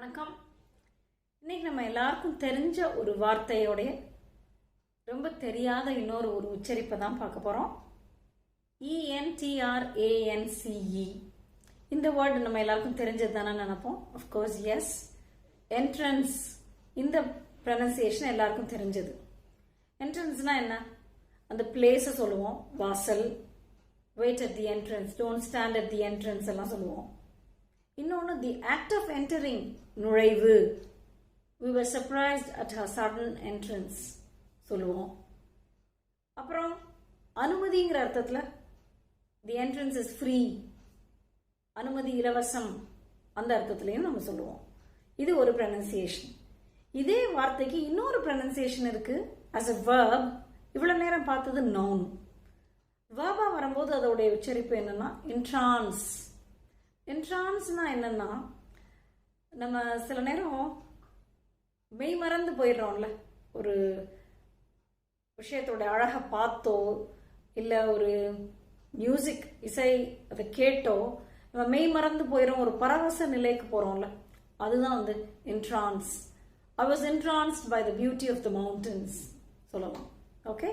வணக்கம். இன்னைக்கு நம்ம எல்லாருக்கும் தெரிஞ்ச ஒரு வார்த்தையோடைய ரொம்ப தெரியாத இன்னொரு உச்சரிப்பை தான் பார்க்க போகிறோம். ENTRANCE. இந்த வேர்டு நம்ம எல்லாருக்கும் தெரிஞ்சது தானே நினைப்போம். Of course yes. என்ட்ரன்ஸ், இந்த ப்ரொனன்சியேஷன் எல்லாருக்கும் தெரிஞ்சது. என்ட்ரன்ஸ்னால் என்ன? அந்த பிளேஸை சொல்லுவோம். வாசல், wait at the entrance, don't stand at the entrance எல்லாம் சொல்லுவோம். இன்னொன்று தி ஆக்ட் ஆஃப் என்டரிங், நுழைவு. We were surprised at her sudden entrance சொல்லுவோம். அப்புறம் அனுமதிங்கிற அர்த்தத்தில் தி என்ட்ரன்ஸ் இஸ் ஃப்ரீ, அனுமதி இலவசம், அந்த அர்த்தத்துலையும் நம்ம சொல்லுவோம். இது ஒரு ப்ரொனன்சியேஷன். இதே வார்த்தைக்கு இன்னொரு ப்ரொனன்சியேஷன் இருக்கு. as a verb. இவ்வளவு நேரம் பார்த்தது noun. வேர்பா வரும்போது அதோடைய உச்சரிப்பு என்னன்னா entrance. என்ட்ரான்ஸ்னா என்னன்னா, நம்ம சில நேரம் மெய் மறந்து போயிடுறோம்ல, ஒரு விஷயத்தோட அழகை பார்த்தோ இல்லை ஒரு மியூசிக் இசை அதை கேட்டோ நம்ம மெய் மறந்து போயிடும், ஒரு பரவச நிலைக்கு போகிறோம்ல, அதுதான் வந்து entrance. I was entranced by the beauty of the mountains சொல்லலாம். ஓகே.